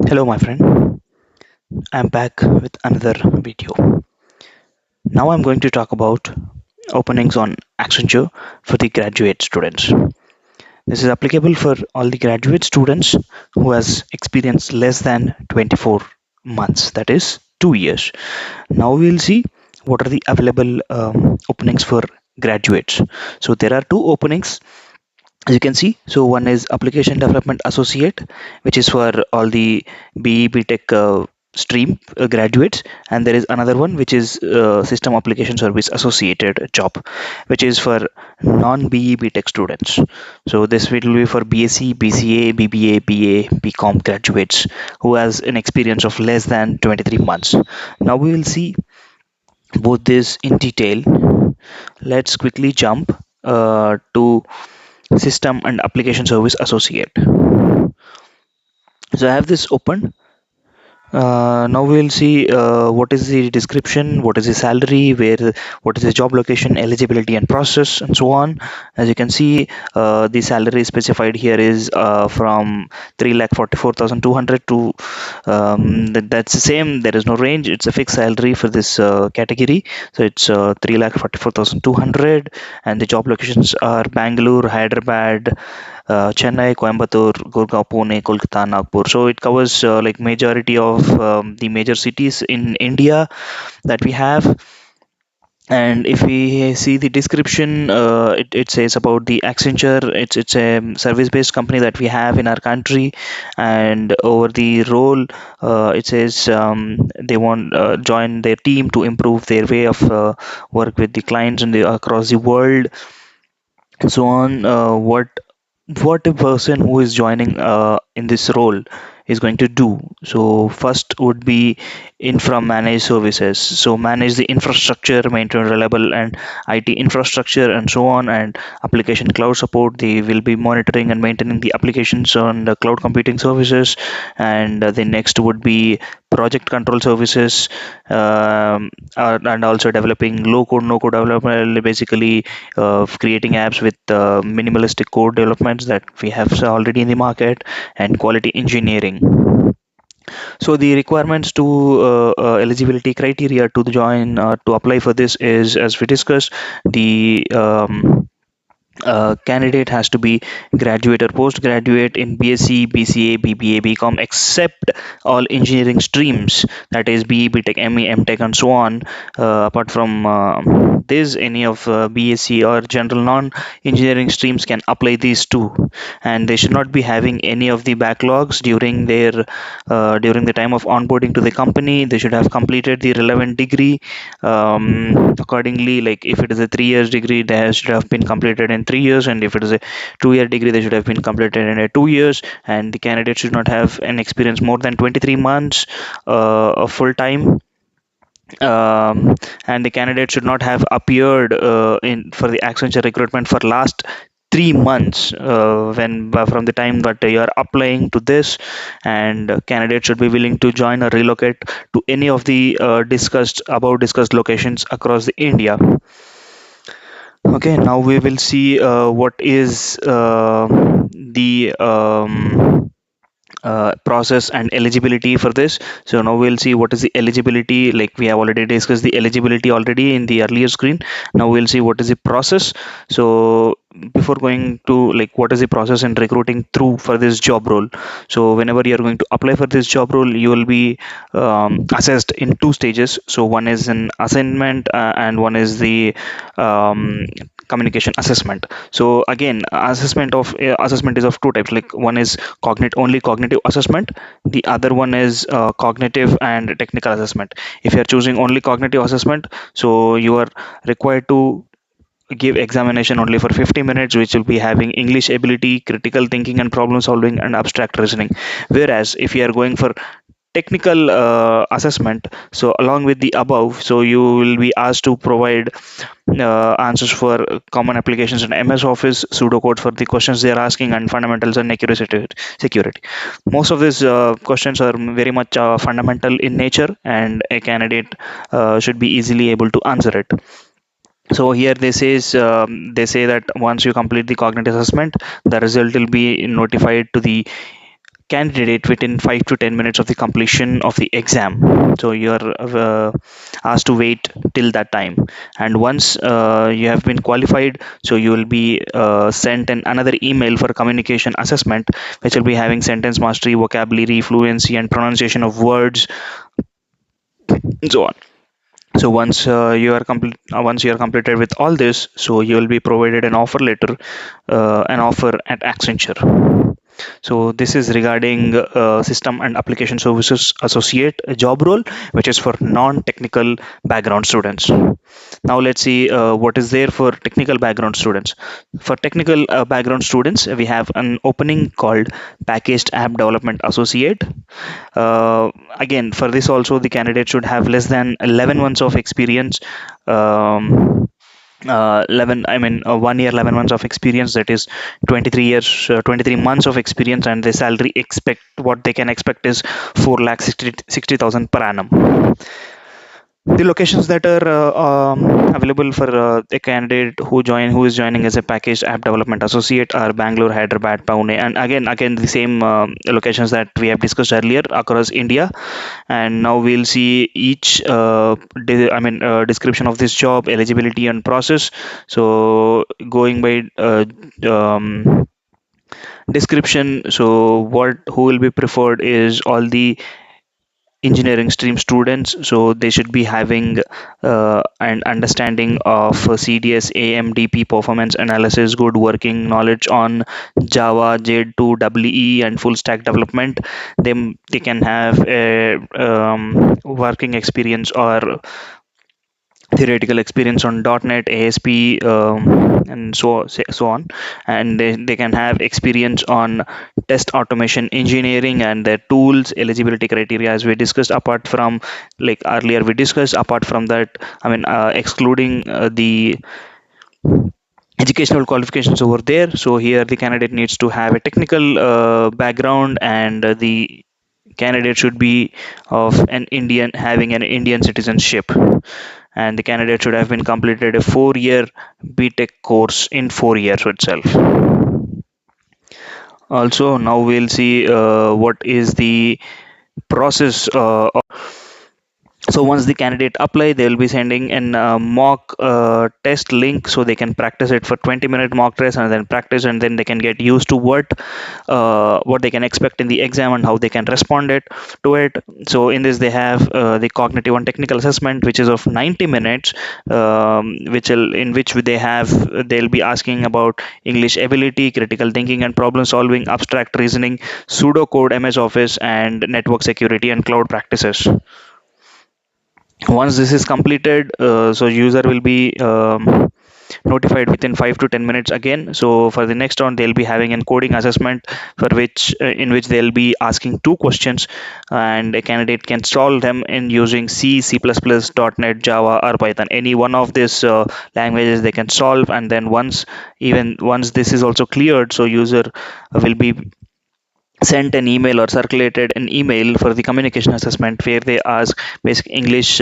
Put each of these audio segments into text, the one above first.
Hello, my friend. I'm back with another video. Now I'm going to talk about openings on Accenture for the graduate students. This is applicable for all the graduate students who has experienced less than 24 months, that is 2 years. Now we'll see what are the available openings for graduates. So there are two openings as you can see. So one is application development associate, which is for all the BE Tech stream graduates, and there is another one which is system application service associated job, which is for non BE Tech students. So this will be for BSc, BCA, BBA, BA, BCom graduates who has an experience of less than 23 months. Now we will see both this in detail. Let's quickly jump to system and application service associate. So I have this open. Now we will see what is the description, what is the salary, what is the job location, eligibility and process, and so on. As you can see, the salary specified here is from 3,44,200 to that's the same. There is no range. It's a fixed salary for this category. So it's 3,44,200, and the job locations are Bangalore, Hyderabad, Chennai, Coimbatore, Gurugram, Pune, Kolkata, Nagpur. So it covers like majority of the major cities in India that we have. And if we see the description, it says about the Accenture. It's a service-based company that we have in our country, and over the role, it says they want join their team to improve their way of work with the clients across the world, and so on. What a person who is joining in this role is going to do. So first would be infra managed services, so manage the infrastructure, maintain reliable and IT infrastructure, and so on, and application cloud support. They will be monitoring and maintaining the applications on the cloud computing services. And the next would be project control services, and also developing low code no code development, basically creating apps with minimalistic code developments that we have already in the market, and quality engineering. So the requirements to eligibility criteria to join to apply for this is, as we discussed, the candidate has to be graduate or postgraduate in BSc, BCA, BBA, BCom, except all engineering streams, that is BE, BTech, ME, MTech, and so on. Apart from this, any of BSc or general non-engineering streams can apply these too, and they should not be having any of the backlogs during the time of onboarding to the company. They should have completed the relevant degree. Accordingly, like if it is a 3 years degree, they should have been completed in 3 years, and if it is a 2 year degree, they should have been completed in 2 years. And the candidate should not have an experience more than 23 months of full time. And the candidate should not have appeared in for the Accenture recruitment for last 3 months when from the time that you are applying to this. And candidates should be willing to join or relocate to any of the discussed locations across the India. Okay, now we will see what is the process and eligibility for this. So now we'll see what is the eligibility. Like we have already discussed the eligibility already in the earlier screen. Now we'll see what is the process. So before going to like what is the process in recruiting through for this job role. So whenever you are going to apply for this job role, you will be assessed in two stages. So one is an assignment, and one is the communication assessment. So again, assessment is of two types. Like one is cognitive assessment, the other one is cognitive and technical assessment. If you are choosing only cognitive assessment, so you are required to give examination only for 50 minutes, which will be having English ability, critical thinking and problem solving, and abstract reasoning. Whereas if you are going for technical assessment, so along with the above, so you will be asked to provide answers for common applications in MS Office, pseudocode for the questions they are asking, and fundamentals and security. Most of these questions are very much fundamental in nature, and a candidate should be easily able to answer it. So here they say that once you complete the cognitive assessment, the result will be notified to the candidate within 5 to 10 minutes of the completion of the exam. So you're asked to wait till that time, and once you have been qualified, so you will be sent another email for communication assessment, which will be having sentence mastery, vocabulary, fluency, and pronunciation of words, and so on. So once you are completed with all this, so you will be provided an offer letter, an offer at Accenture. So this is regarding system and application services associate job role, which is for non-technical background students. Now let's see what is there for technical background students. For technical background students, we have an opening called packaged app development associate. Again, for this also the candidate should have less than 11 months of experience. 11 I mean 1 year 11 months of experience, that is 23 years 23 months of experience, and the salary expect what they can expect is 4 lakh 60,000 per annum. The locations that are available for a candidate who is joining as a packaged app development associate are Bangalore, Hyderabad, Pune, and again the same locations that we have discussed earlier across India. And now we'll see each description of this job, eligibility, and process. So going by description, so what who will be preferred is all the engineering stream students, so they should be having an understanding of CDS, AMDP, performance analysis, good working knowledge on Java, J2, WE, and full stack development. They can have a working experience or theoretical experience on .NET, ASP, and so on, and they can have experience on test automation engineering and their tools. Eligibility criteria, as we discussed, apart from, like earlier we discussed, apart from that, excluding the educational qualifications over there. So here the candidate needs to have a technical background, and the candidate should be of an Indian, having an Indian citizenship, and the candidate should have been completed a 4-year BTech course in 4 years itself. Also, now we'll see what is the process. So once the candidate apply, they will be sending an mock test link, so they can practice it for 20-minute mock test, and then practice, and then they can get used to what they can expect in the exam and how they can respond it to it. So in this they have the cognitive and technical assessment, which is of 90 minutes, in which they'll be asking about English ability, critical thinking and problem solving, abstract reasoning, pseudocode, MS Office, and network security and cloud practices. Once this is completed, so user will be notified within 5 to 10 minutes again. So for the next round, they'll be having a coding assessment, for which in which they'll be asking 2 questions, and a candidate can solve them in using C, C++, .NET, Java, or Python. Any one of these languages they can solve. And then once this is also cleared, so user will be sent an email or circulated an email for the communication assessment, where they ask basic English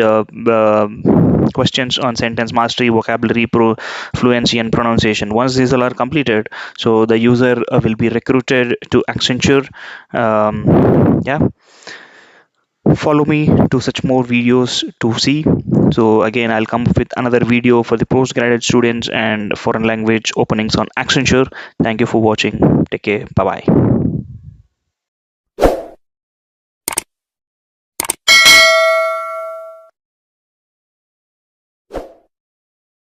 questions on sentence mastery, vocabulary, fluency, and pronunciation. Once these all are completed, so the user will be recruited to Accenture. Yeah, follow me to such more videos to see. So again, I'll come up with another video for the postgraduate students and foreign language openings on Accenture. Thank you for watching. Take care. Bye bye.